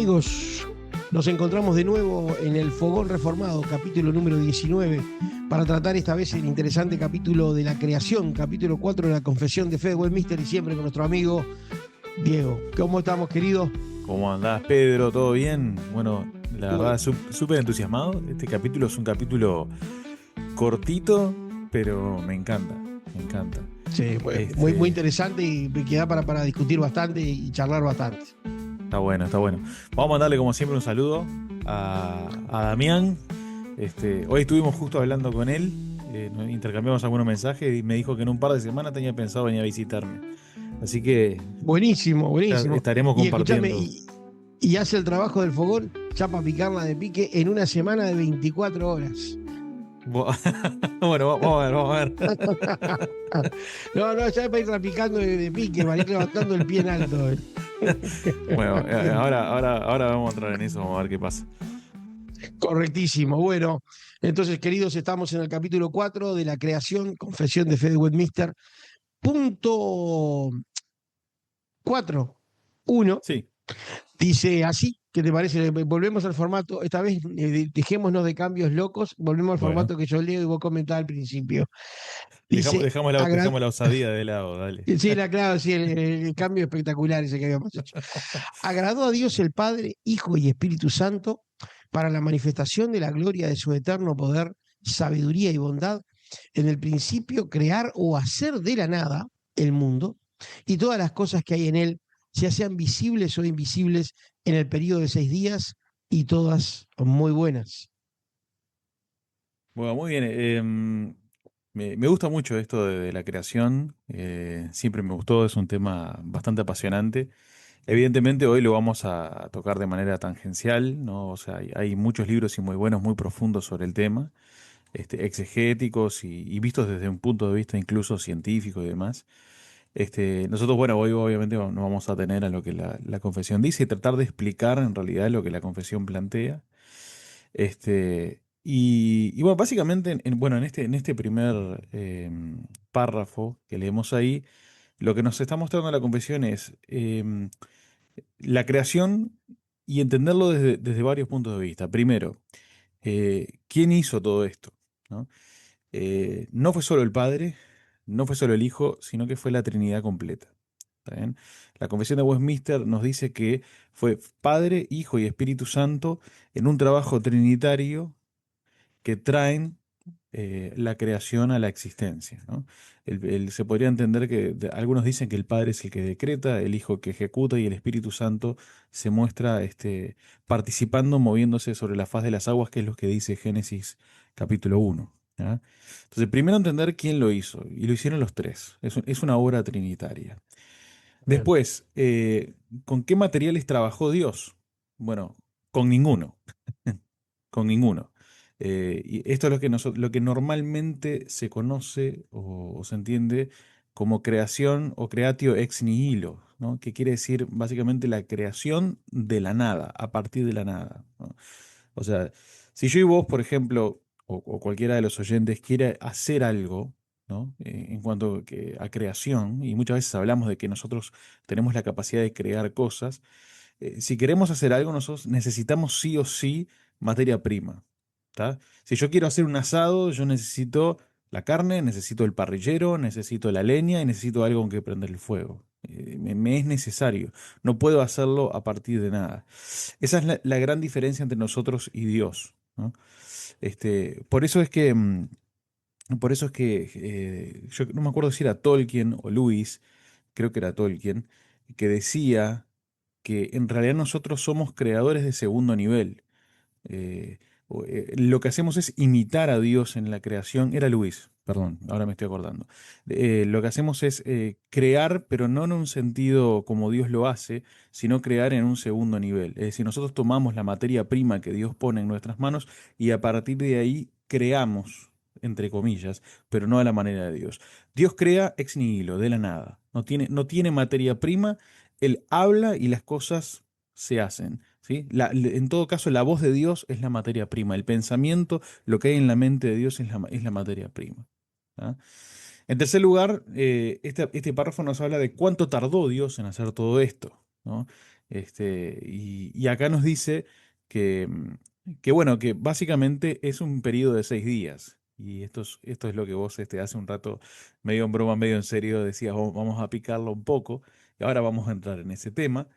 amigos? Nos encontramos de nuevo en el Fogón Reformado, capítulo número 19, para tratar esta vez el interesante capítulo de la creación, capítulo 4 de la Confesión de Fe de Westminster, y siempre con nuestro amigo Diego. ¿Cómo estamos, querido? ¿Cómo andás, Pedro? ¿Todo bien? Bueno, la Bueno, verdad, súper entusiasmado. Este capítulo es un capítulo cortito, pero me encanta, me encanta. sí, muy, muy Este, interesante y queda para discutir bastante y charlar bastante. Está bueno, está bueno. Vamos a mandarle como siempre un saludo a Damián. Hoy estuvimos justo hablando con él, nos intercambiamos algunos mensajes y me dijo que en un par de semanas tenía pensado venir a visitarme. Así que Buenísimo, buenísimo. estaremos Y escúchame, compartiendo. y hace el trabajo del fogón ya para picarla de pique en una semana de 24 horas. Bo- Bueno, vamos a ver, vamos a ver. No, no, ya para ir picando de pique, para ir levantando el pie en alto. Bueno, ahora vamos a entrar en eso, vamos a ver qué pasa. Correctísimo. Bueno, entonces, queridos, estamos en el capítulo 4 de la creación, Confesión de Fe de Westminster. Punto 4, 1. Sí, Dice así, ¿qué te parece? Volvemos al formato, esta vez dejémonos de cambios locos, volvemos al bueno. formato que yo leo y vos comentabas al principio. Dice, Dejamos la osadía de lado, dale. sí, claro, sí, el cambio espectacular ese que habíamos hecho. Agradó a Dios el Padre, Hijo y Espíritu Santo para la manifestación de la gloria de su eterno poder, sabiduría y bondad, en el principio crear o hacer de la nada el mundo y todas las cosas que hay en él, ya sean visibles o invisibles, en el periodo de 6 días, y todas muy buenas. Bueno, muy bien. Me gusta mucho esto de la creación. Siempre me gustó, es un tema bastante apasionante. Evidentemente hoy lo vamos a tocar de manera tangencial, ¿no? O sea, hay muchos libros y muy buenos, muy profundos sobre el tema, exegéticos y vistos desde un punto de vista incluso científico y demás. Nosotros, bueno, hoy obviamente nos vamos a tener a lo que la confesión dice y tratar de explicar en realidad lo que la confesión plantea. Y bueno, básicamente, bueno, en este primer párrafo que leemos ahí, lo que nos está mostrando la confesión es la creación y entenderlo desde varios puntos de vista. Primero, ¿quién hizo todo esto? ¿No? No fue solo el Padre, no fue solo el Hijo, sino que fue la Trinidad completa. ¿Está bien? La Confesión de Westminster nos dice que fue Padre, Hijo y Espíritu Santo en un trabajo trinitario que traen la creación a la existencia, ¿no? Se podría entender que algunos dicen que el Padre es el que decreta, el Hijo que ejecuta y el Espíritu Santo se muestra participando, moviéndose sobre la faz de las aguas, que es lo que dice Génesis capítulo 1. ¿Ya? Entonces, primero entender quién lo hizo, y lo hicieron los tres. Es una obra trinitaria. Bien. Después, ¿con qué materiales trabajó Dios? Bueno, con ninguno, con ninguno. Y esto es lo que normalmente se conoce o se entiende como creación o creatio ex nihilo, ¿no? Que quiere decir básicamente la creación de la nada, a partir de la nada, ¿no? O sea, si yo y vos, por ejemplo, o cualquiera de los oyentes quiere hacer algo, ¿no? En cuanto a creación, y muchas veces hablamos de que nosotros tenemos la capacidad de crear cosas, si queremos hacer algo, nosotros necesitamos sí o sí materia prima. ¿Tá? Si yo quiero hacer un asado, yo necesito la carne, necesito el parrillero, necesito la leña y necesito algo con que prender el fuego. Me es necesario. No puedo hacerlo a partir de nada. Esa es la gran diferencia entre nosotros y Dios, ¿no? Por eso es que, yo no me acuerdo si era Tolkien o Lewis, creo que era Tolkien, que decía que en realidad nosotros somos creadores de segundo nivel. Lo que hacemos es imitar a Dios en la creación. Era Luis, perdón, ahora me estoy acordando. Lo que hacemos es crear, pero no en un sentido como Dios lo hace, sino crear en un segundo nivel. Es decir, nosotros tomamos la materia prima que Dios pone en nuestras manos y a partir de ahí creamos, entre comillas, pero no a la manera de Dios. Dios crea ex nihilo, de la nada. No tiene materia prima, Él habla y las cosas se hacen. ¿Sí? En todo caso, la voz de Dios es la materia prima. El pensamiento, lo que hay en la mente de Dios es la materia prima. ¿Ah? En tercer lugar, este párrafo nos habla de cuánto tardó Dios en hacer todo esto, ¿no? Y acá nos dice que, que, bueno, que básicamente es un periodo de 6 días. Y esto es lo que vos hace un rato, medio en broma, medio en serio, decías: Vamos a picarlo un poco". Y ahora vamos a entrar en ese tema.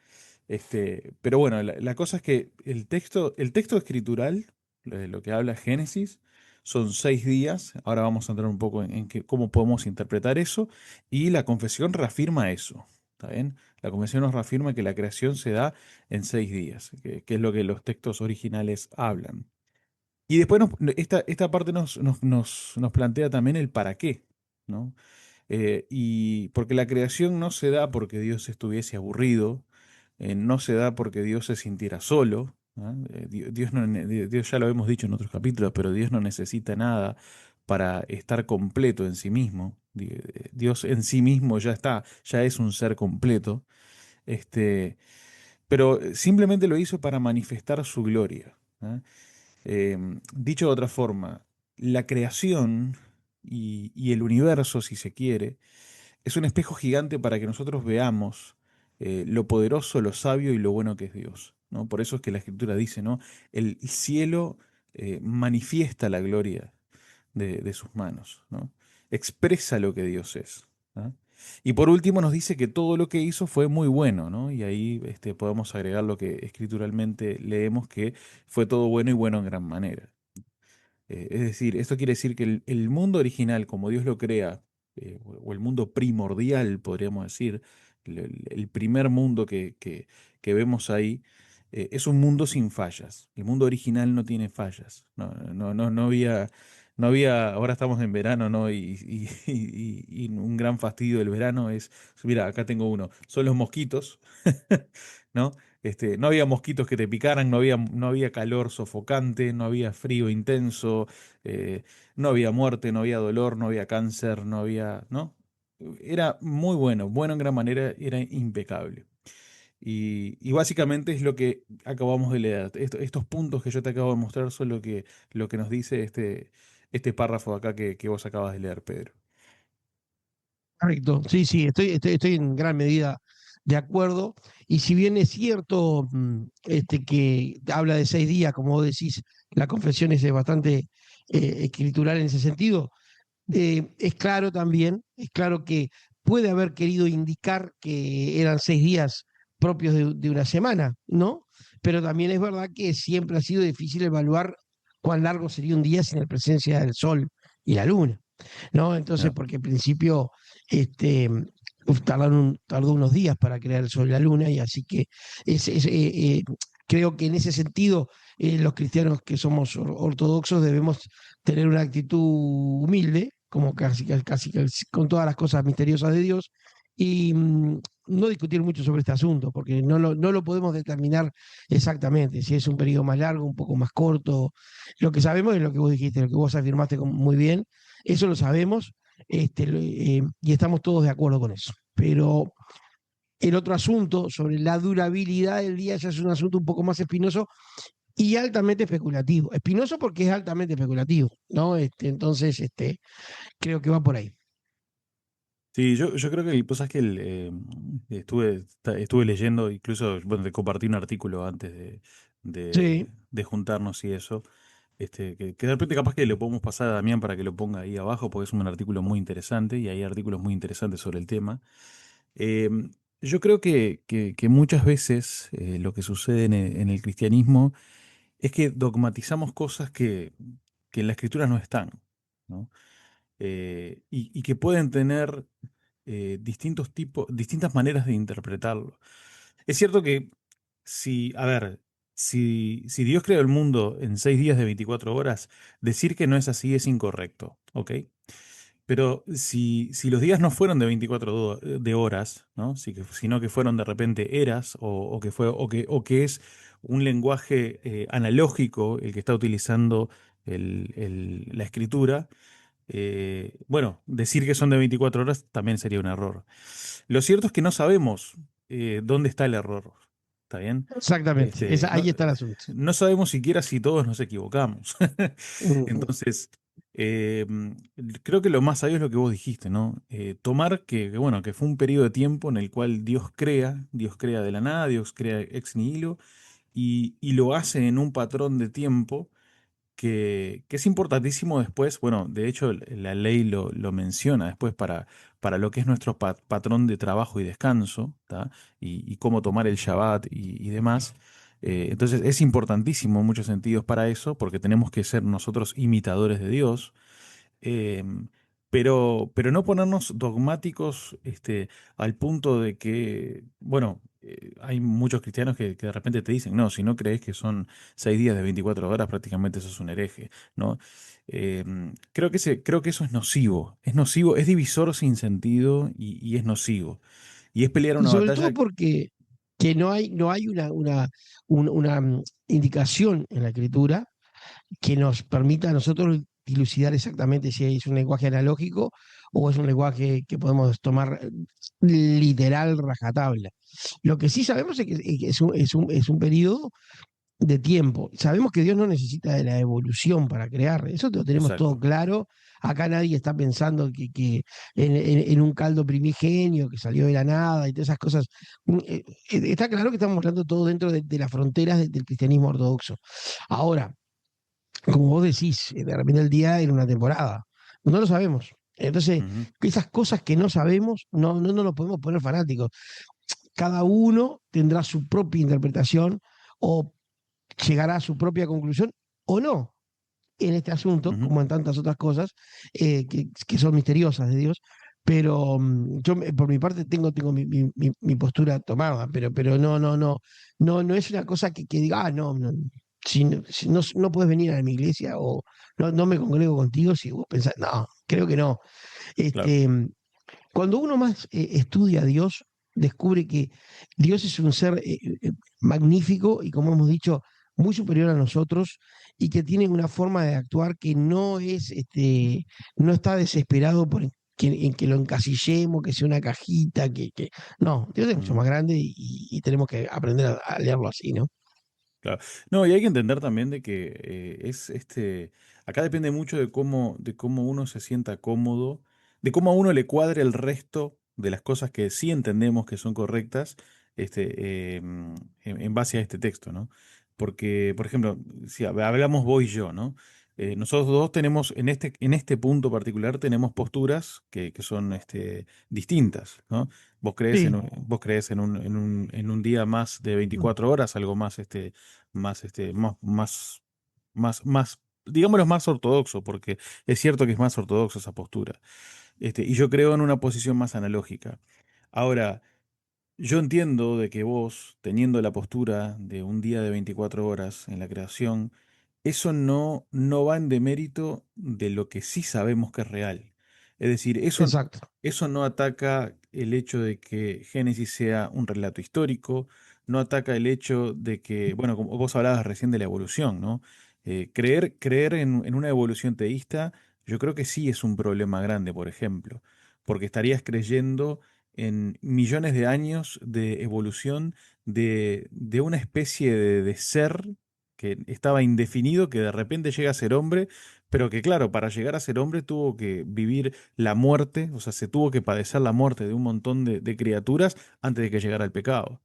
Pero bueno, la cosa es que el texto escritural, lo que habla Génesis, son 6 días. Ahora vamos a entrar un poco en cómo podemos interpretar eso. Y la confesión reafirma eso. ¿Está bien? La confesión nos reafirma que la creación se da en 6 días, que es lo que los textos originales hablan. Y después esta parte nos plantea también el para qué, ¿no? Y porque la creación no se da porque Dios estuviese aburrido, no se da porque Dios se sintiera solo. ¿Ah? Dios, Dios ya lo hemos dicho en otros capítulos, pero Dios no necesita nada para estar completo en sí mismo. Dios en sí mismo ya es un ser completo. Este, pero simplemente lo hizo para manifestar su gloria. ¿Ah? Dicho de otra forma, la creación y el universo, si se quiere, es un espejo gigante para que nosotros veamos lo poderoso, lo sabio y lo bueno que es Dios, ¿no? Por eso es que la Escritura dice, ¿no? El cielo manifiesta la gloria de sus manos, ¿no? Expresa lo que Dios es. ¿Ah? Y por último nos dice que todo lo que hizo fue muy bueno, ¿no? Y ahí podemos agregar lo que escrituralmente leemos, que fue todo bueno y bueno en gran manera. Es decir, esto quiere decir que el mundo original, como Dios lo crea, o el mundo primordial, podríamos decir, el primer mundo que vemos ahí, es un mundo sin fallas. El mundo original no tiene fallas. No había, ahora estamos en verano, ¿no? Y un gran fastidio del verano es, mira, acá tengo uno, son los mosquitos, ¿no? No había mosquitos que te picaran, no había calor sofocante, no había frío intenso, eh, no había muerte, no había dolor, no había cáncer, no había, ¿no? Era muy bueno, bueno en gran manera, era impecable. Y básicamente es lo que acabamos de leer. Estos puntos que yo te acabo de mostrar son lo que nos dice este párrafo acá que vos acabas de leer, Pedro. Correcto, sí, sí, estoy en gran medida de acuerdo. Y si bien es cierto que habla de 6 días, como vos decís, la confesión es bastante escritural en ese sentido, es claro también, es claro que puede haber querido indicar que eran 6 días propios de una semana, ¿no? Pero también es verdad que siempre ha sido difícil evaluar cuán largo sería un día sin la presencia del sol y la luna. ¿No? Entonces, Claro. porque al principio tardó unos días para crear el Sol y la Luna, y así que creo que en ese sentido los cristianos que somos ortodoxos debemos tener una actitud humilde, como casi con todas las cosas misteriosas de Dios, y no discutir mucho sobre este asunto, porque no lo podemos determinar exactamente, si es un periodo más largo, un poco más corto. Lo que sabemos es lo que vos dijiste, lo que vos afirmaste muy bien, eso lo sabemos, y estamos todos de acuerdo con eso. Pero el otro asunto sobre la durabilidad del día ya es un asunto un poco más espinoso y altamente especulativo. Espinoso porque es altamente especulativo, ¿no? Entonces, creo que va por ahí. Sí, yo creo que pasa es que estuve leyendo, incluso, bueno, te compartí un artículo antes de, Sí, de juntarnos y eso, que de repente capaz que le podemos pasar a Damián para que lo ponga ahí abajo, porque es un artículo muy interesante y hay artículos muy interesantes sobre el tema. Eh, yo creo que muchas veces lo que sucede en el cristianismo es que dogmatizamos cosas que en la escritura no están, ¿no? Y que pueden tener distintas maneras de interpretarlo. Es cierto que a ver, si Dios creó el mundo en 6 días de 24 horas, decir que no es así es incorrecto, ¿ok? Pero si los días no fueron de 24 de horas, ¿no? Sino que fueron de repente eras, o que es un lenguaje analógico el que está utilizando la escritura, bueno, decir que son de 24 horas también sería un error. Lo cierto es que no sabemos dónde está el error. ¿Está bien? exactamente. No, Ahí está el asunto. no sabemos siquiera si todos nos equivocamos. Ujú. Entonces, Eh, Creo que lo más sabio es lo que vos dijiste, ¿no? Tomar bueno, que fue un periodo de tiempo en el cual Dios crea de la nada, Dios crea ex nihilo, y lo hace en un patrón de tiempo que es importantísimo después. Bueno, de hecho la ley lo menciona después para lo que es nuestro patrón de trabajo y descanso, ¿tá? Y cómo tomar el Shabbat y demás. Entonces es importantísimo en muchos sentidos para eso, porque tenemos que ser nosotros imitadores de Dios. Em, pero no ponernos dogmáticos, al punto de que, bueno, hay muchos cristianos que de repente te dicen, no, si no crees que son 6 días de 24 horas, prácticamente sos un hereje, ¿no? Creo que eso es nocivo, es divisor sin sentido y es nocivo. Y es pelear Y una sobre todo batalla. porque que no hay una indicación en la escritura que nos permita a nosotros dilucidar exactamente si es un lenguaje analógico o es un lenguaje que podemos tomar literal rajatabla. Lo que sí sabemos es que es un periodo de tiempo. Sabemos que Dios no necesita de la evolución para crear, eso lo tenemos todo Exacto. claro. Acá nadie está pensando que en un caldo primigenio que salió de la nada y todas esas cosas. Está claro que estamos hablando todo dentro de las fronteras del cristianismo ortodoxo. Ahora, como vos decís, de repente el día era una temporada. No lo sabemos. Entonces, Ujú, esas cosas que no sabemos, no nos podemos poner fanáticos. Cada uno tendrá su propia interpretación o llegará a su propia conclusión o no en este asunto, ujú, como en tantas otras cosas que son misteriosas de Dios. Pero yo, por mi parte, tengo mi postura tomada, pero no es una cosa que diga, no, no, si no puedes venir a mi iglesia o no me congrego contigo si vos pensás, no, creo que no. claro. Este, Cuando uno más estudia a Dios, descubre que Dios es un ser magnífico y, como hemos dicho, muy superior a nosotros y que tiene una forma de actuar que no está desesperado en que lo encasillemos, que sea una cajita, no, Dios es mucho Ujú. más grande y tenemos que aprender a leerlo así, ¿no? Claro. No, y hay que entender también de que acá depende mucho de cómo uno se sienta cómodo, de cómo a uno le cuadre el resto de las cosas que sí entendemos que son correctas, en base a este texto, ¿no? Porque, por ejemplo, si hablamos vos y yo, ¿no? Nosotros dos tenemos, en este punto particular, tenemos posturas que son distintas, ¿no? Sí, Vos crees en un día más de 24 horas, algo más, digámoslo, más ortodoxo, porque es cierto que es más ortodoxo esa postura. Y yo creo en una posición más analógica. Ahora, yo entiendo de que vos, teniendo la postura de un día de 24 horas en la creación, eso no va en demérito de lo que sí sabemos que es real. Es decir, exacto. eso no ataca el hecho de que Génesis sea un relato histórico, no ataca el hecho de que, bueno, como vos hablabas recién de la evolución, ¿no? Creer en una evolución teísta, yo creo que sí es un problema grande, por ejemplo, porque estarías creyendo en millones de años de evolución de una especie de ser que estaba indefinido, que de repente llega a ser hombre, pero que claro, para llegar a ser hombre tuvo que vivir la muerte, o sea, se tuvo que padecer la muerte de un montón de criaturas antes de que llegara el pecado.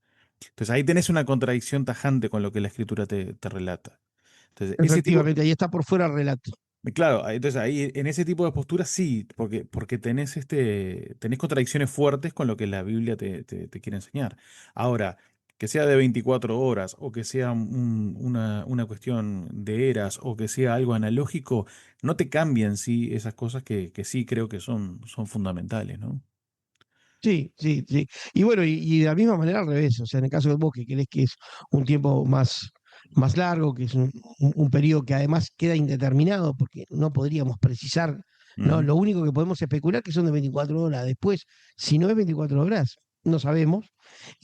Entonces ahí tenés una contradicción tajante con lo que la escritura te relata. Entonces, ese tipo, Efectivamente, ahí está por fuera el relato. claro, entonces ahí en ese tipo de posturas sí, porque tenés contradicciones fuertes con lo que la Biblia te quiere enseñar. Ahora, que sea de 24 horas o que sea una cuestión de eras o que sea algo analógico, no te cambian sí esas cosas que sí creo que son fundamentales, ¿no? Sí, sí, sí. Y bueno, y de la misma manera al revés, o sea, en el caso de vos que querés que es un tiempo más largo, que es un periodo que además queda indeterminado, porque no podríamos precisar, ¿no? Ujú, Lo único que podemos especular que son de 24 horas. Después, si no es 24 horas, no sabemos,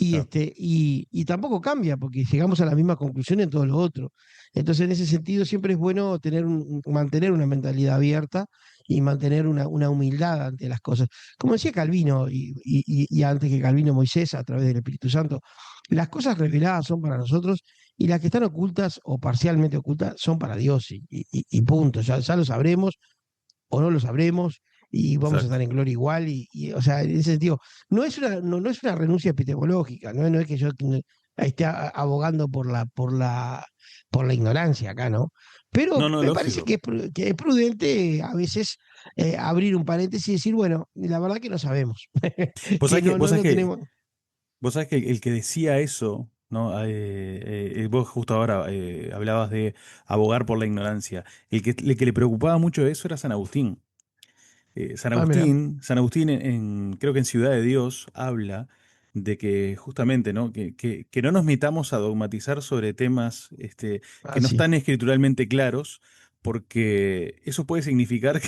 claro. y tampoco cambia, porque llegamos a la misma conclusión en todo lo otro. Entonces, en ese sentido, siempre es bueno mantener una mentalidad abierta y mantener una humildad ante las cosas. Como decía Calvino, y antes que Calvino Moisés, a través del Espíritu Santo, las cosas reveladas son para nosotros y las que están ocultas o parcialmente ocultas son para Dios y punto, ya lo sabremos o no lo sabremos y vamos a Exacto. estar en gloria igual. O sea, en ese sentido, no es una renuncia epistemológica, no es que yo esté abogando por la ignorancia acá, ¿no? No, Pero no, me parece lógico. que es prudente a veces abrir un paréntesis y decir, bueno, la verdad que no sabemos, Vos que sabés que, no, vos no, sabés no que, tenemos. vos sabés que el que decía eso, ¿no? Vos justo ahora hablabas de abogar por la ignorancia. El que le preocupaba mucho eso era San Agustín. Ah, mira, San Agustín creo que en Ciudad de Dios habla de que justamente, ¿no? Que no nos metamos a dogmatizar sobre temas que ah, no sí, están escrituralmente claros, porque eso puede significar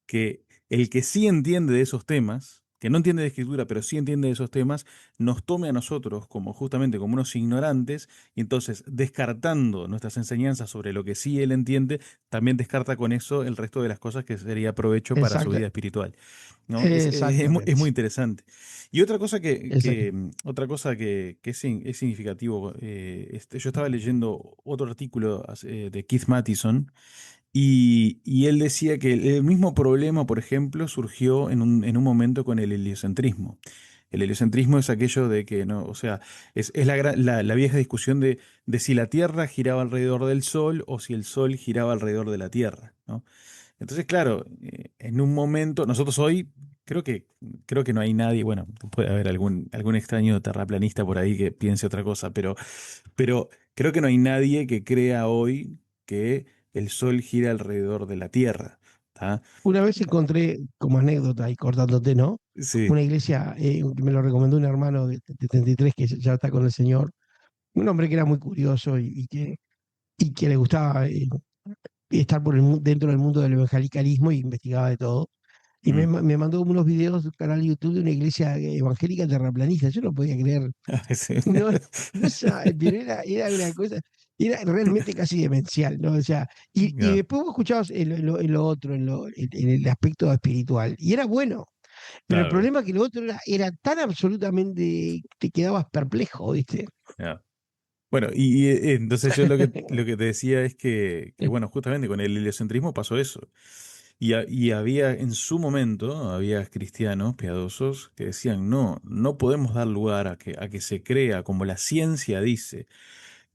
que el que sí entiende de esos temas, que no entiende de escritura, pero sí entiende de esos temas, nos tome a nosotros como justamente como unos ignorantes, y entonces descartando nuestras enseñanzas sobre lo que sí él entiende, también descarta con eso el resto de las cosas que sería provecho para su exacta, vida espiritual, ¿no? Es muy exactamente, interesante. Y otra cosa exacto. es significativo, yo estaba leyendo otro artículo de Keith Mattison, y él decía que el mismo problema, por ejemplo, surgió en un momento con el heliocentrismo. El heliocentrismo es aquello de que, no, o sea, es la vieja discusión de si la Tierra giraba alrededor del Sol o si el Sol giraba alrededor de la Tierra, ¿no? Entonces, claro, en un momento, nosotros hoy creo que no hay nadie, bueno, puede haber algún extraño terraplanista por ahí que piense otra cosa, pero creo que no hay nadie que crea hoy que el Sol gira alrededor de la Tierra. ¿Tá? Una vez encontré, como anécdota y cortándote, ¿no? Sí. Una iglesia que me lo recomendó un hermano de 33 que ya está con el Señor, un hombre que era muy curioso y que le gustaba estar dentro del mundo del evangelicalismo y investigaba de todo. Y me, Mm. ma- me mandó unos videos de un canal de YouTube de una iglesia evangélica terraplanista. Yo no podía creer. Sí. No, no sabes, pero era una cosa, era realmente casi demencial, ¿no? O sea, y Ya, después vos escuchabas en lo otro, en el aspecto espiritual, y era bueno, pero el claro. problema es que lo otro era tan absolutamente, te quedabas perplejo, ¿viste? Ya. Bueno, y entonces yo lo que te decía es que, bueno, justamente con el heliocentrismo pasó eso. Y había en su momento, había cristianos piadosos que decían, no, no podemos dar lugar a que se crea, como la ciencia dice,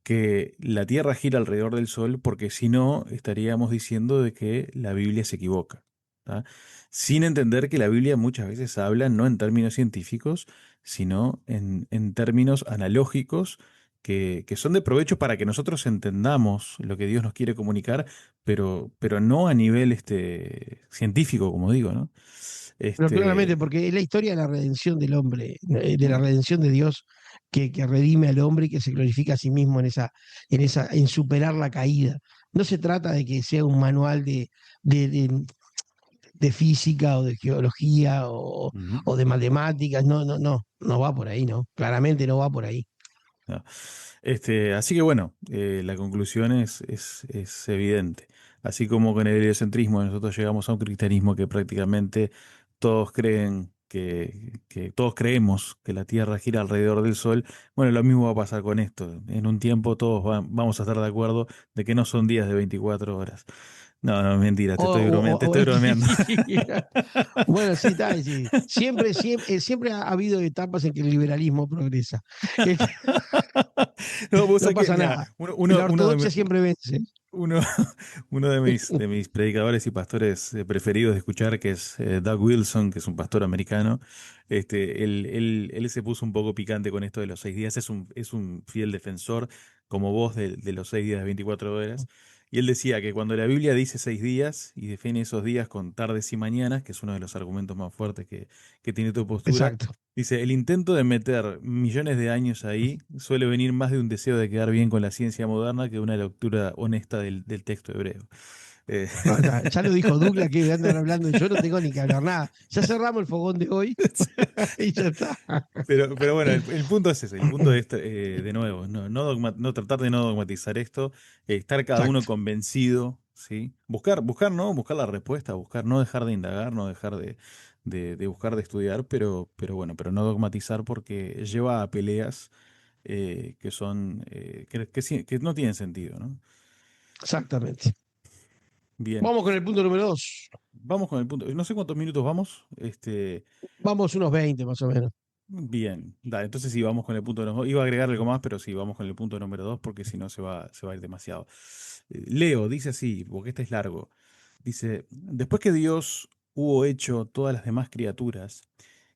que la Tierra gira alrededor del Sol, porque si no estaríamos diciendo de que la Biblia se equivoca. ¿Tá? Sin entender que la Biblia muchas veces habla no en términos científicos, sino en términos analógicos que son de provecho para que nosotros entendamos lo que Dios nos quiere comunicar, pero no a nivel científico, como digo, ¿no? Pero claramente, Este, porque es la historia de la redención del hombre, de la redención de Dios que redime al hombre y que se glorifica a sí mismo en superar la caída. No se trata de que sea un manual de, de- de física o de geología ujú. o de matemáticas, no va por ahí, ¿no? Claramente no va por ahí. No. Así que bueno, la conclusión es evidente. Así como con el heliocentrismo nosotros llegamos a un cristianismo que prácticamente todos creen que todos creemos que la Tierra gira alrededor del Sol, bueno, lo mismo va a pasar con esto. En un tiempo todos vamos a estar de acuerdo de que no son días de 24 horas. No, no, mentira, te O, estoy bromeando, te o- o- estoy bromeando. Bueno, sí, está, sí. Siempre ha habido etapas en que el liberalismo progresa. Este, No, vos no sabés que, pasa mira, nada. uno, Y uno, la uno de, mi- ortodoxia siempre vence. Uno, uno de mis predicadores y pastores preferidos de escuchar, que es Doug Wilson, que es un pastor americano, él se puso un poco picante con esto de los 6 días. Es un fiel defensor, como vos, de los 6 días de 24 horas. Y él decía que cuando la Biblia dice 6 días y define esos días con tardes y mañanas, que es uno de los argumentos más fuertes que tiene tu postura, Exacto. dice, el intento de meter millones de años ahí suele venir más de un deseo de quedar bien con la ciencia moderna que de una lectura honesta del texto hebreo. Eh, No, ya lo dijo Douglas que andan hablando, yo no tengo ni que hablar nada. Ya cerramos el fogón de hoy y ya está. pero bueno, el punto es ese, el punto es, de nuevo, no tratar de no dogmatizar esto, estar cada uno Exacto, convencido, ¿sí? Buscar, ¿no? Buscar la respuesta, buscar, no dejar de indagar, no dejar de buscar de estudiar, pero bueno, pero no dogmatizar porque lleva a peleas que no tienen sentido, ¿no? exactamente. Bien. Vamos con el punto número 2. Vamos con el punto. No sé cuántos minutos vamos. Vamos unos 20 más o menos. Bien. Dale, entonces sí, vamos con el punto número 2. Iba a agregar algo más, pero sí, vamos con el punto número 2 porque si no se va a ir demasiado. Leo, dice así, porque este es largo. Dice, después que Dios hubo hecho todas las demás criaturas,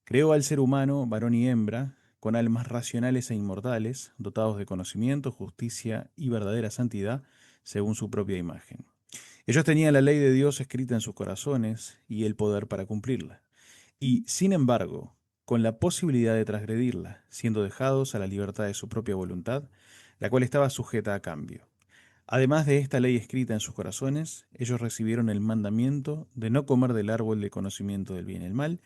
creó al ser humano, varón y hembra, con almas racionales e inmortales, dotados de conocimiento, justicia y verdadera santidad, según su propia imagen. Ellos tenían la ley de Dios escrita en sus corazones y el poder para cumplirla. Y, sin embargo, con la posibilidad de transgredirla, siendo dejados a la libertad de su propia voluntad, la cual estaba sujeta a cambio. Además de esta ley escrita en sus corazones, ellos recibieron el mandamiento de no comer del árbol de conocimiento del bien y el mal,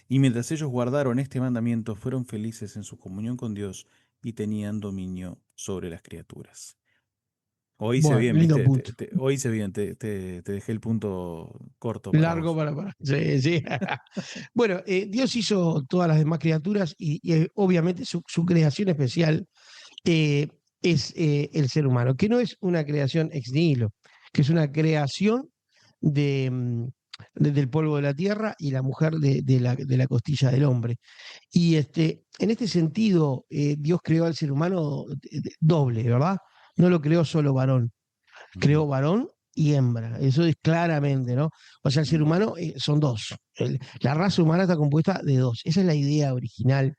y mientras ellos guardaron este mandamiento, fueron felices en su comunión con Dios y tenían dominio sobre las criaturas. O hice Bueno, bien, lindo ¿viste? punto. O hice bien, te dejé el punto corto para Largo vos. para. Sí, sí. Bueno, Dios hizo todas las demás criaturas y, obviamente su creación especial eh, es el ser humano, que no es una creación ex nihilo, que es una creación de, del polvo de la tierra y la mujer de la costilla del hombre. Y en este sentido, Dios creó al ser humano doble, ¿verdad? No lo creó solo varón, Ujú, creó varón y hembra. Eso es claramente, ¿no? O sea, el ser ujú. humano son dos. La raza humana está compuesta de dos. Esa es la idea original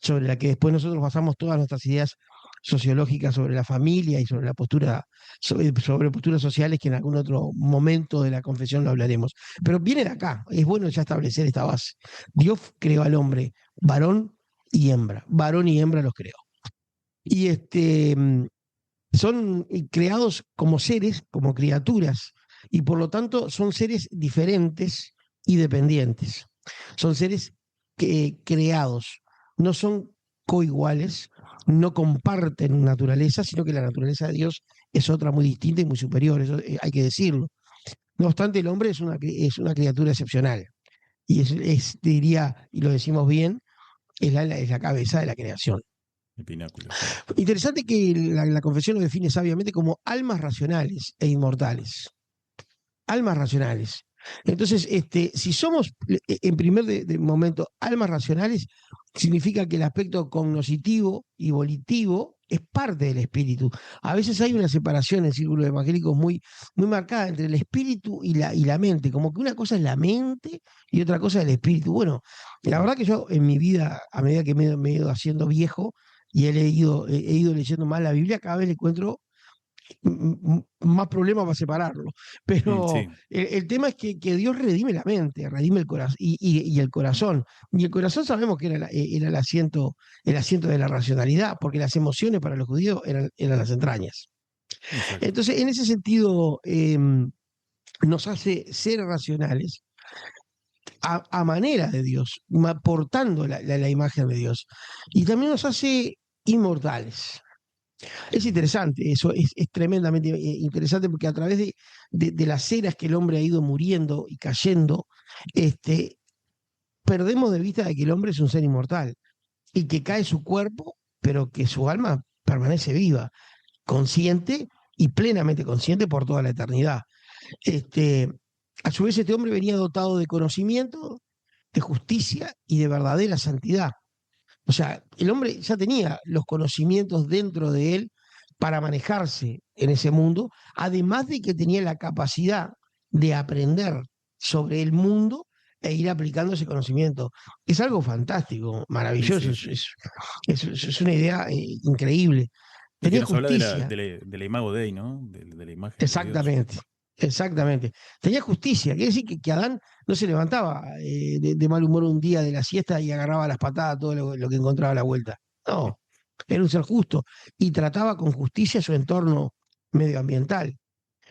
sobre la que después nosotros basamos todas nuestras ideas sociológicas sobre la familia y sobre la postura, sobre posturas sociales que en algún otro momento de la confesión lo hablaremos. Pero viene de acá, es bueno ya establecer esta base. Dios creó al hombre varón y hembra, varón y hembra los creó. Y son creados como seres, como criaturas, y por lo tanto son seres diferentes y dependientes. Son seres creados, no son coiguales, no comparten naturaleza, sino que la naturaleza de Dios es otra muy distinta y muy superior, eso hay que decirlo. No obstante, el hombre es una criatura excepcional, y diría, y lo decimos bien, es la cabeza de la creación. El pináculo, sí. Interesante que la confesión lo define sabiamente como almas racionales e inmortales. Almas racionales. Entonces, si somos, en primer momento, almas racionales, significa que el aspecto cognoscitivo y volitivo es parte del espíritu. A veces hay una separación en círculos evangélicos muy, muy marcada entre el espíritu y la mente, como que una cosa es la mente y otra cosa es el espíritu. Bueno, la Mm. verdad que yo en mi vida, a medida que me he ido haciendo viejo y he ido leyendo más la Biblia, cada vez le encuentro más problemas para separarlo. Pero Sí, el tema es que Dios redime la mente, redime el corazón y el corazón. Y el corazón sabemos que era el asiento de la racionalidad, porque las emociones para los judíos eran las entrañas. exacto. Entonces, en ese sentido, nos hace ser racionales a manera de Dios, portando la imagen de Dios. Y también nos hace inmortales. Es Ujú. interesante, eso es tremendamente interesante porque a través de las eras que el hombre ha ido muriendo y cayendo, este, perdemos de vista de que el hombre es un ser inmortal y que cae su cuerpo, pero que su alma permanece viva, consciente y plenamente consciente por toda la eternidad. Este, a su vez, este hombre venía dotado de conocimiento, de justicia y de verdadera santidad. O sea, el hombre ya tenía los conocimientos dentro de él para manejarse en ese mundo, además de que tenía la capacidad de aprender sobre el mundo e ir aplicando ese conocimiento. Es algo fantástico, Sí, maravilloso, sí, es, sí. es- es una idea increíble. Y que Tenía nos habla de la, justicia, de la imago Dei, ¿no? De la imagen de Dios. exactamente, exactamente. Tenía justicia, quiere decir que Adán no se levantaba de mal humor un día de la siesta y agarraba a las patadas todo lo que encontraba a la vuelta. No, era un ser justo y trataba con justicia su entorno medioambiental.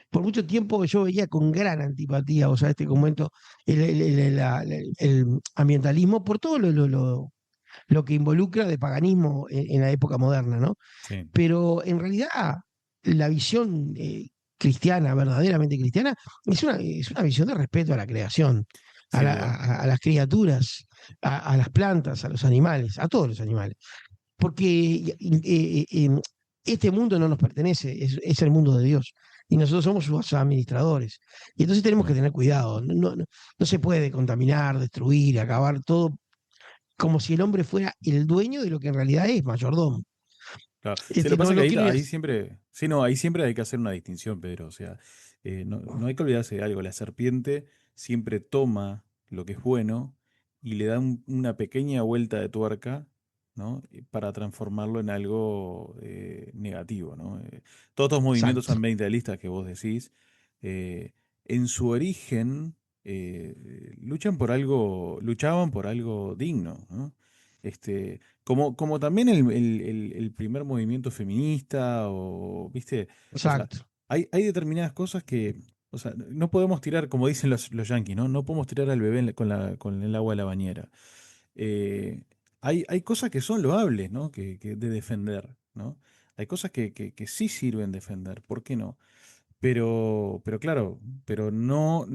Por mucho tiempo yo veía con gran antipatía, o sea, este comento, el ambientalismo por todo lo que involucra de paganismo en la época moderna, ¿no? Sí, Pero en realidad la visión cristiana, verdaderamente cristiana, es una visión de respeto a la creación, a, sin la- duda. a las criaturas, a las plantas, a los animales, a todos los animales. Porque este mundo no nos pertenece, es el mundo de Dios. y nosotros somos sus administradores. Y entonces tenemos que Mm, tener cuidado. No se puede contaminar, destruir, acabar todo como si el hombre fuera el dueño de lo que en realidad es mayordomo. claro. Sí, lo que pasa No, es que no ahí, quiero ir a... ahí siempre, sí, no, ahí siempre hay que hacer una distinción, Pedro. O sea, no hay que olvidarse de algo. La serpiente siempre toma lo que es bueno y le da una pequeña vuelta de tuerca, ¿no? Para transformarlo en algo negativo, ¿no? Todos estos movimientos Exacto, ambientalistas que vos decís, eh, en su origen, luchaban por algo digno, ¿no? Como también el primer movimiento feminista, o, ¿viste? O sea, exacto. hay determinadas cosas que, o sea, no podemos tirar, como dicen los yanquis, ¿no? No podemos tirar al bebé con el agua de la bañera. Eh, hay cosas que son loables, ¿no? De defender, ¿no? Hay cosas que sí sirven defender, ¿por qué no? Pero claro, pero no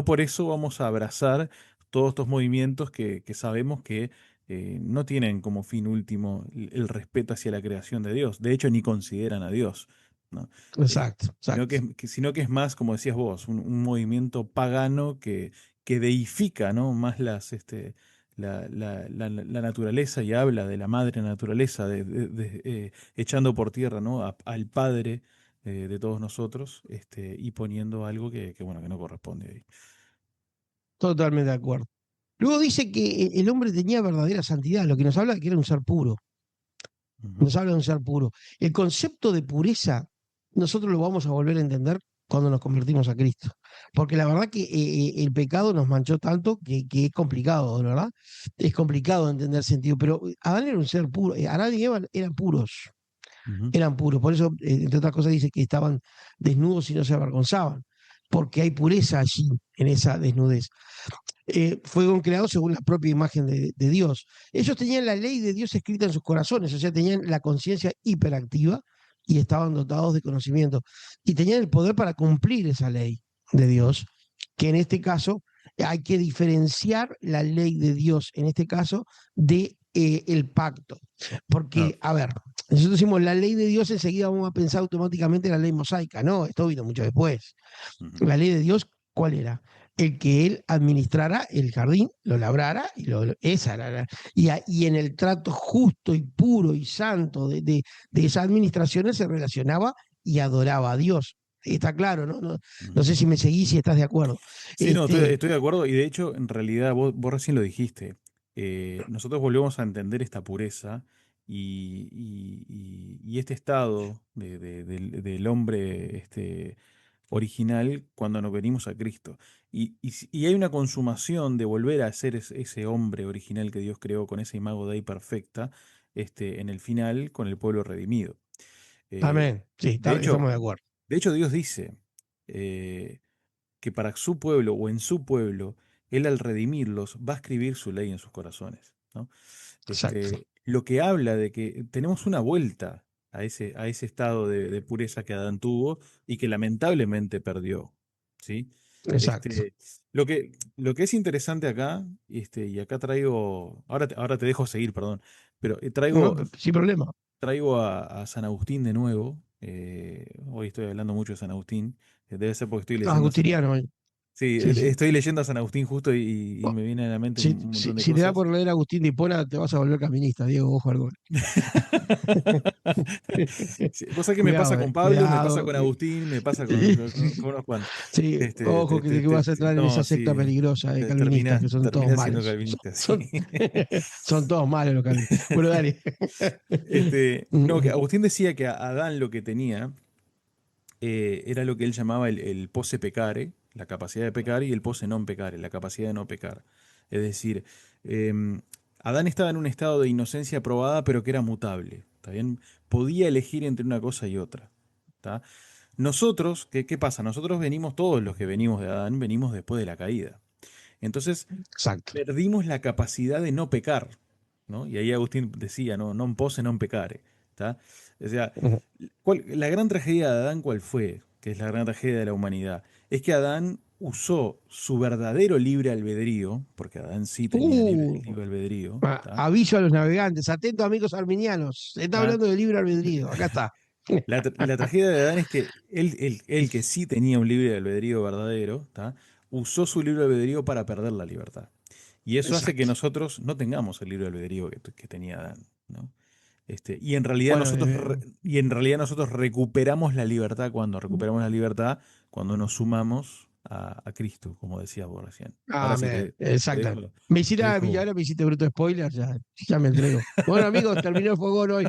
por eso vamos a abrazar todos estos movimientos que sabemos que no tienen como fin último el respeto hacia la creación de Dios. De hecho, ni consideran a Dios, ¿no? Eh, Exacto, exacto. sino que es más, como decías vos, un movimiento pagano que deifica, ¿no? Más la naturaleza, y habla de la madre naturaleza, echando por tierra, ¿no? Al Padre de todos nosotros, y poniendo algo bueno, que no corresponde ahí. Totalmente de acuerdo. Luego dice que el hombre tenía verdadera santidad, lo que nos habla de que era un ser puro. Ujú, Nos habla de un ser puro. El concepto de pureza, nosotros lo vamos a volver a entender cuando nos convertimos a Cristo. Porque la verdad que el pecado nos manchó tanto que es complicado, ¿de verdad? Es complicado entender el sentido. Pero Adán era un ser puro. Adán y Eva eran puros. ujú, Eran puros. Por eso, entre otras cosas, dice que estaban desnudos y no se avergonzaban. Porque hay pureza allí, en esa desnudez. Fueron creados según la propia imagen de Dios. Ellos tenían la ley de Dios escrita en sus corazones, o sea, tenían la conciencia hiperactiva y estaban dotados de conocimiento. Y tenían el poder para cumplir esa ley de Dios, que en este caso hay que diferenciar la ley de Dios, en este caso, de el pacto. claro, Porque, a ver, nosotros decimos la ley de Dios, enseguida vamos a pensar automáticamente en la ley mosaica. No, esto vino mucho después. ujú, La ley de Dios, ¿cuál era? El que él administrara el jardín, lo labrara, esa era y en el trato justo y puro y santo de esa administración él se relacionaba y adoraba a Dios. Está claro, ¿no? No ujú. sé si me seguís, si estás de acuerdo. Sí, no, Este, estoy de acuerdo, y de hecho, en realidad, vos recién lo dijiste. Nosotros volvemos a entender esta pureza y este estado del hombre original cuando nos venimos a Cristo. Y hay una consumación de volver a ser ese hombre original que Dios creó con esa imago Dei perfecta, en el final, con el pueblo redimido. Eh, amén. Sí, de hecho, estamos de acuerdo. de hecho, Dios dice eh, que para su pueblo o en su pueblo, Él, al redimirlos, va a escribir su ley en sus corazones, ¿no? Exacto, Lo que habla de que tenemos una vuelta a ese estado de pureza que Adán tuvo y que lamentablemente perdió, ¿sí? exacto. Este, lo que es interesante acá, y acá traigo, ahora te dejo seguir, perdón, pero No, traigo, sin problema. traigo a San Agustín de nuevo. Hoy estoy hablando mucho de San Agustín. Debe ser porque estoy leyendo a San Agustiniano. Agustín. Sí, Sí, sí. estoy leyendo a San Agustín justo, y me viene a la mente Si, un si, montón de si te da cosas. por leer Agustín de Hipona, te vas a volver caminista, Diego, ojo al gol. Sí, vos sabés que me pasa Cuidado, con Pablo, me pasa cuidado. con Agustín, me pasa con unos cuantos. Sí, ojo que vas a entrar en esa No, secta sí, peligrosa de calvinistas termina, que son todos termina siendo malos. calvinista, sí. Son, son todos malos los calvinistas. Bueno, dale. No, que Agustín decía que a Adán lo que tenía era lo que él llamaba el posse pecare, la capacidad de pecar, y el posse non pecare, la capacidad de no pecar. Es decir, Adán estaba en un estado de inocencia probada, pero que era mutable. ¿Está bien? Podía elegir entre una cosa y otra. ¿Está? Nosotros, ¿qué pasa? Nosotros venimos, todos los que venimos de Adán, venimos después de la caída. Entonces, Exacto. perdimos la capacidad de no pecar, ¿no? Y ahí Agustín decía, no, non posse non pecare, ¿está? O sea, la gran tragedia de Adán, ¿cuál fue? Que es la gran tragedia de la humanidad. Es que Adán usó su verdadero libre albedrío, porque Adán sí tenía Uh, libre albedrío, ¿está? aviso a los navegantes, atentos amigos arminianos. Se está ¿Está? hablando de libre albedrío. Acá está. La tragedia de Adán es que él que sí tenía un libre albedrío verdadero, ¿tá? Usó su libre albedrío para perder la libertad. Y eso hace que Exacto. nosotros no tengamos el libre albedrío que tenía Adán, ¿no? Y en realidad Bueno, nosotros recuperamos la libertad cuando nos sumamos a Cristo, como decías vos recién. Ahora sí, te exactamente. dejo, Me te hiciste, dejo. ahora me hiciste bruto spoiler, ya me entrego. Bueno, amigos, terminó el fogón hoy.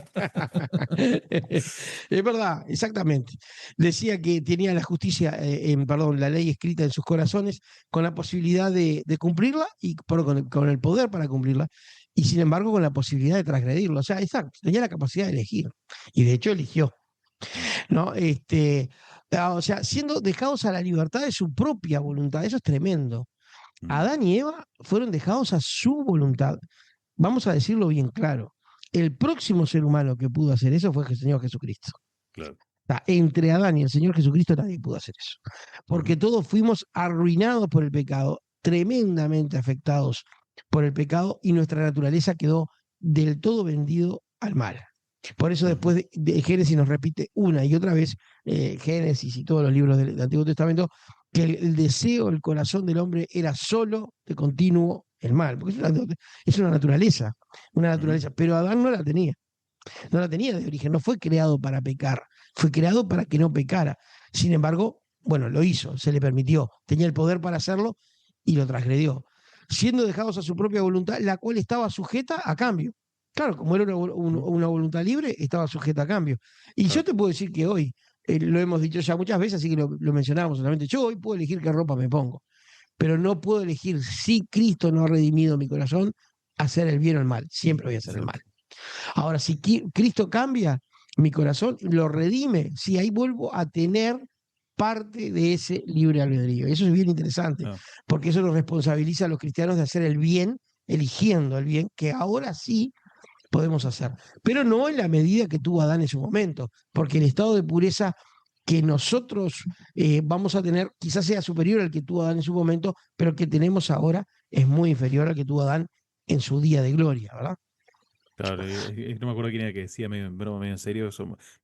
Es verdad, exactamente. Decía que tenía la justicia, perdón, la ley escrita en sus corazones con la posibilidad de cumplirla y con el poder para cumplirla, y sin embargo con la posibilidad de transgredirlo. O sea, exacto, tenía la capacidad de elegir. Y de hecho eligió. ¿No? O sea, siendo dejados a la libertad de su propia voluntad, eso es tremendo. Mm, Adán y Eva fueron dejados a su voluntad. Vamos a decirlo bien claro. El próximo ser humano que pudo hacer eso fue el Señor Jesucristo. claro. O sea, entre Adán y el Señor Jesucristo nadie pudo hacer eso. Ujú, Porque todos fuimos arruinados por el pecado, tremendamente afectados por el pecado, y nuestra naturaleza quedó del todo vendido al mal. Por eso ujú, después de Génesis nos repite una y otra vez, Génesis y todos los libros del Antiguo Testamento, que el deseo, el corazón del hombre era solo de continuo el mal, porque es una ujú, naturaleza, pero Adán no la tenía de origen, no fue creado para pecar, fue creado para que no pecara. Sin embargo, bueno, lo hizo, se le permitió, tenía el poder para hacerlo y lo transgredió, siendo dejados a su propia voluntad, la cual estaba sujeta a cambio. Claro, como era ujú, una voluntad libre, estaba sujeta a cambio. Y yo claro. te puedo decir que hoy, lo hemos dicho ya muchas veces, así que lo mencionamos solamente, yo hoy puedo elegir qué ropa me pongo, pero no puedo elegir si Cristo no ha redimido mi corazón, hacer el bien o el mal, siempre voy a hacer el mal. Exacto. Ahora, si Cristo cambia mi corazón, lo redime, si ahí vuelvo a tener parte de ese libre albedrío. Eso es bien interesante, Ah, porque eso nos responsabiliza a los cristianos de hacer el bien, eligiendo el bien, que ahora sí podemos hacer, pero no en la medida que tuvo Adán en su momento, porque el estado de pureza que nosotros vamos a tener quizás sea superior al que tuvo Adán en su momento, pero el que tenemos ahora es muy inferior al que tuvo Adán en su día de gloria, ¿verdad? claro, no me acuerdo quién era que decía medio en broma, medio en serio,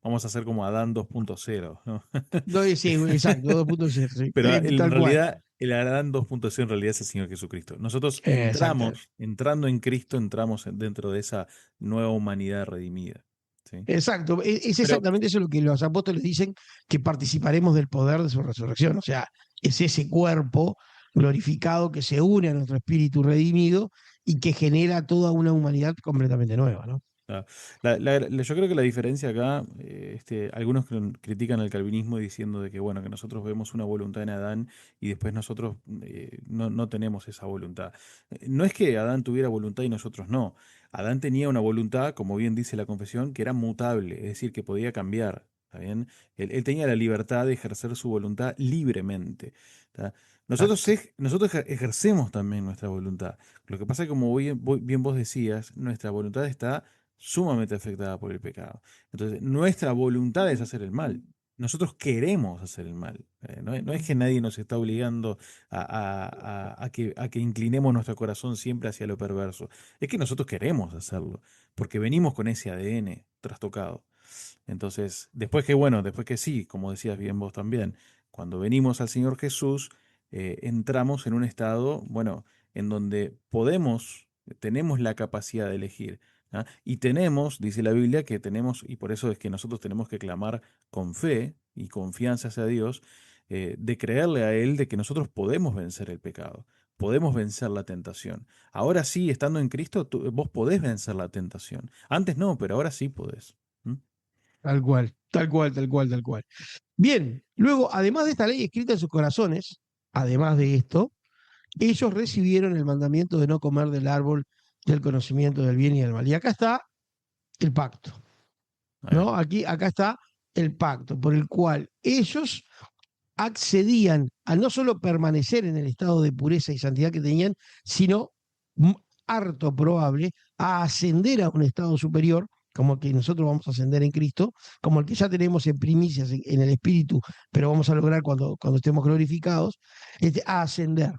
vamos a hacer como Adán 2.0, ¿no? No, sí, exacto, 2.0, sí, Pero en tal cual. realidad, el Adán 2.0 en realidad es el Señor Jesucristo. Nosotros Exactamente. entrando en Cristo, entramos dentro de esa nueva humanidad redimida. ¿Sí? Exacto, es Pero, exactamente eso lo que los apóstoles dicen, que participaremos del poder de su resurrección. O sea, es ese cuerpo glorificado que se une a nuestro espíritu redimido y que genera toda una humanidad completamente nueva, ¿no? ah, yo creo que la diferencia acá, algunos critican al calvinismo diciendo de que, bueno, que nosotros vemos una voluntad en Adán y después nosotros no tenemos esa voluntad. No es que Adán tuviera voluntad y nosotros no. Adán tenía una voluntad, como bien dice la confesión, que era mutable, es decir, que podía cambiar. ¿Está bien? Él tenía la libertad de ejercer su voluntad libremente. ¿Está? Exacto. Nosotros ejercemos también nuestra voluntad. Lo que pasa es que, como bien vos decías, nuestra voluntad está sumamente afectada por el pecado. Entonces, nuestra voluntad es hacer el mal. Nosotros queremos hacer el mal. No es que nadie nos está obligando a que inclinemos nuestro corazón siempre hacia lo perverso. Es que nosotros queremos hacerlo, porque venimos con ese ADN trastocado. Entonces, después que sí, como decías bien vos también, cuando venimos al Señor Jesús, entramos en un estado, bueno, en donde tenemos la capacidad de elegir. ¿Ah? Y dice la Biblia, que tenemos, y por eso es que nosotros tenemos que clamar con fe y confianza hacia Dios, de creerle a Él de que nosotros podemos vencer el pecado, podemos vencer la tentación. Ahora sí, estando en Cristo, vos podés vencer la tentación. Antes no, pero ahora sí podés. ¿Mm? Tal cual, tal cual, tal cual, tal cual. Bien, luego, además de esta ley escrita en sus corazones, además de esto, ellos recibieron el mandamiento de no comer del árbol del conocimiento del bien y del mal. Y acá está el pacto, Ahí va. ¿no? Acá está el pacto por el cual ellos accedían a no solo permanecer en el estado de pureza y santidad que tenían, sino harto probable a ascender a un estado superior, como el que nosotros vamos a ascender en Cristo, como el que ya tenemos en primicias en el Espíritu, pero vamos a lograr cuando estemos glorificados, a ascender.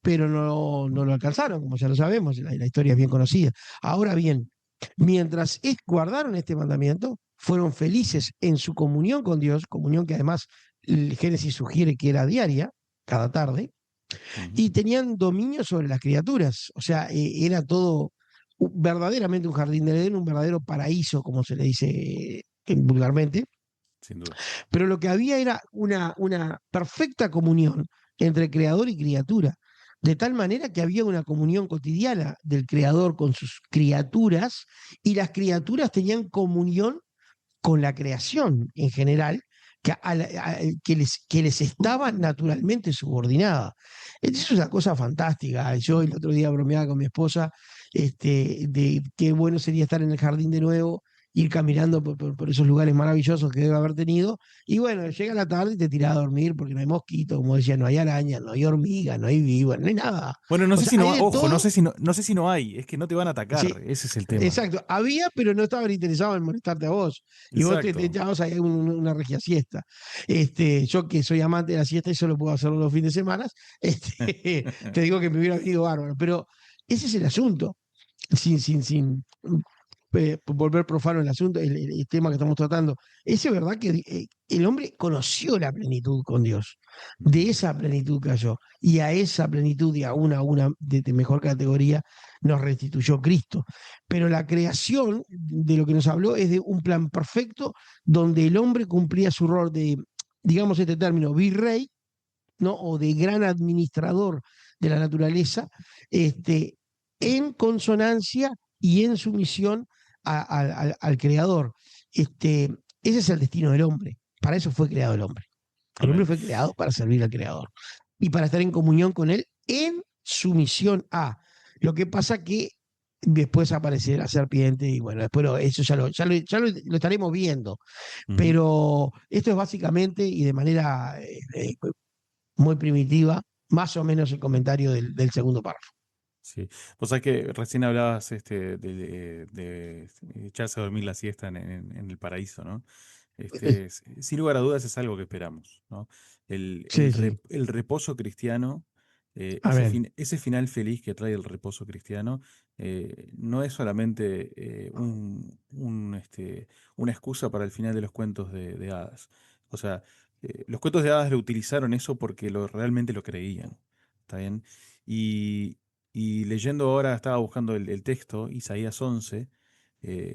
Pero no lo alcanzaron, como ya lo sabemos, la historia es bien conocida. Ahora bien, mientras guardaron este mandamiento, fueron felices en su comunión con Dios, comunión que además el Génesis sugiere que era diaria, cada tarde, y tenían dominio sobre las criaturas. O sea, era todo verdaderamente un jardín del Edén, un verdadero paraíso, como se le dice vulgarmente. Sin duda. Pero lo que había era una perfecta comunión entre creador y criatura, de tal manera que había una comunión cotidiana del creador con sus criaturas y las criaturas tenían comunión con la creación en general, que les estaba naturalmente subordinada. Es una cosa fantástica. Yo el otro día bromeaba con mi esposa de qué bueno sería estar en el jardín de nuevo, ir caminando por esos lugares maravillosos que debe haber tenido. Y bueno, llega la tarde y te tiras a dormir porque no hay mosquitos, como decía, no hay arañas, no hay hormigas, no hay víboras, no hay nada. Bueno, no O sé sea, si hay no, de ojo, todo. no sé si no hay, es que no te van a Sí, atacar, ese es el tema. exacto. Había, pero no estaban interesados en molestarte a vos. Y vos te Exacto. echabas ahí una regia siesta. Yo que soy amante de la siesta y solo puedo hacerlo los fines de semana, te digo que me hubiera venido bárbaro. Pero ese es el asunto. Sin volver profano el asunto, el tema que estamos tratando. Es verdad que el hombre conoció la plenitud con Dios. De esa plenitud cayó. Y a esa plenitud y a una de mejor categoría nos restituyó Cristo. Pero la creación de lo que nos habló es de un plan perfecto donde el hombre cumplía su rol de, digamos este término, virrey, ¿no? O de gran administrador de la naturaleza, en consonancia y en sumisión al creador. Ese es el destino del hombre. Para eso fue creado el hombre. El hombre Amén. fue creado para servir al creador y para estar en comunión con él en sumisión a. Lo que pasa que después aparece la serpiente y bueno, después eso lo estaremos viendo. Ujú. Pero esto es básicamente y de manera muy primitiva, más o menos el comentario del segundo párrafo. Sí. Vos sabés que recién hablabas de echarse a dormir la siesta en el paraíso, ¿no? Sin lugar a dudas es algo que esperamos, ¿no? Sí, sí. El reposo cristiano, Amén. ese final feliz que trae el reposo cristiano, no es solamente una excusa para el final de los cuentos de hadas. O sea, los cuentos de hadas lo utilizaron eso porque realmente lo creían. ¿Está bien? Y, y leyendo ahora, estaba buscando el texto, Isaías 11,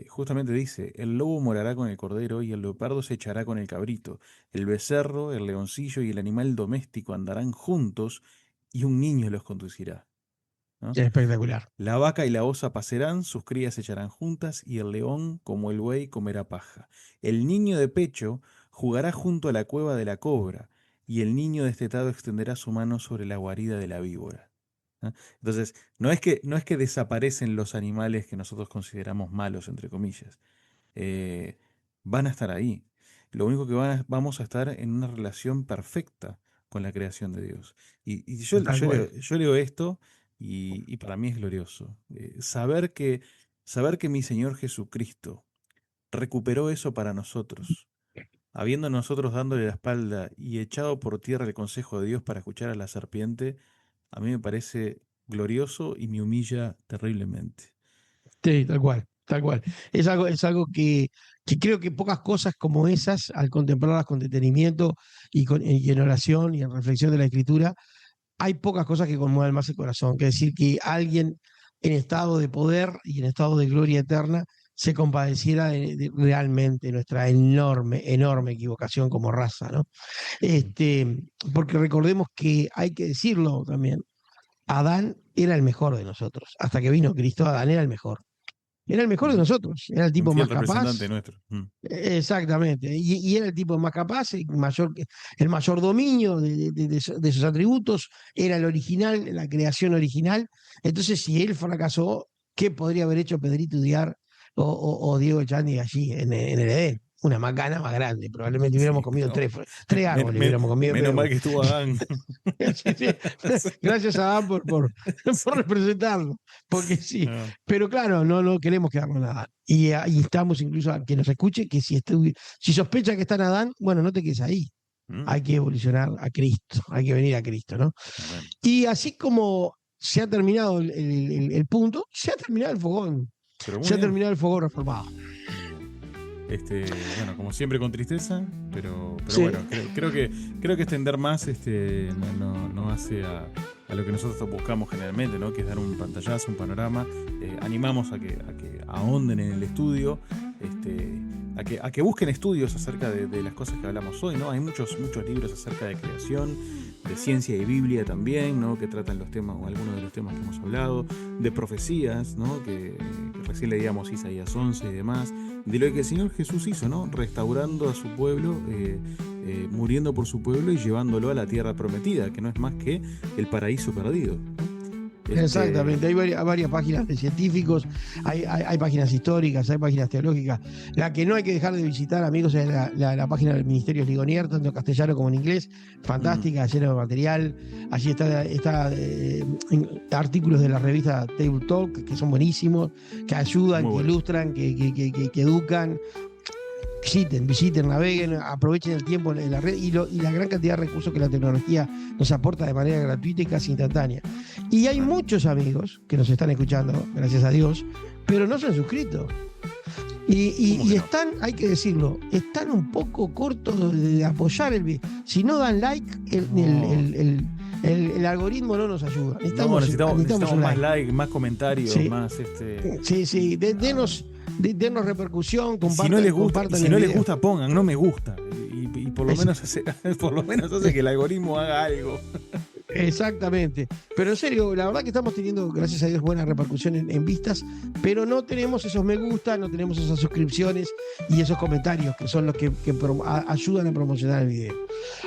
justamente dice, el lobo morará con el cordero y el leopardo se echará con el cabrito, el becerro, el leoncillo y el animal doméstico andarán juntos y un niño los conducirá, ¿no? Es espectacular. La vaca y la osa pasarán, sus crías se echarán juntas y el león, como el buey, comerá paja. El niño de pecho jugará junto a la cueva de la cobra y el niño destetado extenderá su mano sobre la guarida de la víbora. ¿Ah? Entonces, no es que desaparecen los animales que nosotros consideramos malos, entre comillas. Eh, Van a estar ahí. Lo único que vamos a estar en una relación perfecta con la creación de Dios. Y Tal cual. yo leo esto y para mí es glorioso. Saber que mi Señor Jesucristo recuperó eso para nosotros, habiendo nosotros dándole la espalda y echado por tierra el consejo de Dios para escuchar a la serpiente, a mí me parece glorioso y me humilla terriblemente. Sí, tal cual, tal cual. Es algo que creo que pocas cosas como esas, al contemplarlas con detenimiento y en oración y en reflexión de la Escritura, hay pocas cosas que conmuevan más el corazón, que decir que alguien en estado de poder y en estado de gloria eterna se compadeciera de realmente nuestra enorme, enorme equivocación como raza, ¿no? Mm. Porque recordemos que hay que decirlo también, Adán era el mejor de nosotros. Hasta que vino Cristo, Adán era el mejor. Era el mejor de Ujú. nosotros, era el Un tipo fiel más representante capaz, nuestro. Mm. exactamente, y era el tipo más capaz, el mayor dominio de sus atributos, era el original, la creación original. Entonces, si él fracasó, ¿qué podría haber hecho Pedrito Diar o Diego Echandi allí en el Edén? Una macana más grande, probablemente hubiéramos Sí, comido no. tres árboles, hubiéramos comido, Menos mal pero que estuvo Adán. sí, sí. Gracias a Dan por Sí. representarlo, porque sí. No. Pero claro, no queremos quedarnos en Adán. Y ahí estamos incluso a que nos escuche que si sospecha que está en Adán, bueno, no te quedes ahí. Mm. Hay que evolucionar a Cristo, hay que venir a Cristo, ¿no? Amén. Y así como se ha terminado el punto, se ha terminado el fogón. Pero muy Se ha bien. terminado el fogón reformado. Muy bien. Bueno, como siempre con tristeza, pero Sí. bueno, creo que extender más no hace a lo que nosotros buscamos generalmente, ¿no? Que es dar un pantallazo, un panorama. Animamos a que ahonden en el estudio, a que busquen estudios acerca de las cosas que hablamos hoy, ¿no? Hay muchos libros acerca de creación, de ciencia y Biblia también, ¿no? Que tratan los temas o algunos de los temas que hemos hablado, de profecías, ¿no? Que recién leíamos Isaías 11 y demás, de lo que el Señor Jesús hizo, ¿no? Restaurando a su pueblo, muriendo por su pueblo y llevándolo a la tierra prometida, que no es más que el paraíso perdido, ¿no? Exactamente, hay varias páginas de científicos, hay páginas históricas, hay páginas teológicas. La que no hay que dejar de visitar, amigos, es la página del Ministerio Ligonier, tanto en castellano como en inglés, fantástica, llena de material. Allí está artículos de la revista Table Talk, que son buenísimos, que ayudan, que ilustran, que educan. Visiten, naveguen, aprovechen el tiempo en la red y la gran cantidad de recursos que la tecnología nos aporta de manera gratuita y casi instantánea. Y hay muchos amigos que nos están escuchando, gracias a Dios, pero no se han suscrito. Y están, hay que decirlo, están un poco cortos de apoyar el video. Si no dan like, el algoritmo no nos ayuda. Necesitamos más like, más comentarios, sí. Más Sí, denos repercusión, compartan. Si no les gusta, pongan no me gusta. Y por lo menos hace que el algoritmo haga algo. Exactamente. Pero en serio, la verdad que estamos teniendo, gracias a Dios, buena repercusión en vistas, pero no tenemos esos me gusta, no tenemos esas suscripciones y esos comentarios que son los que ayudan a promocionar el video.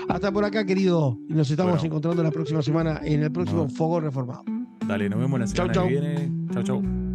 Hasta por acá, querido. Nos estamos encontrando la próxima semana en el próximo Fogón Reformado. Dale, nos vemos la semana que viene. Chau.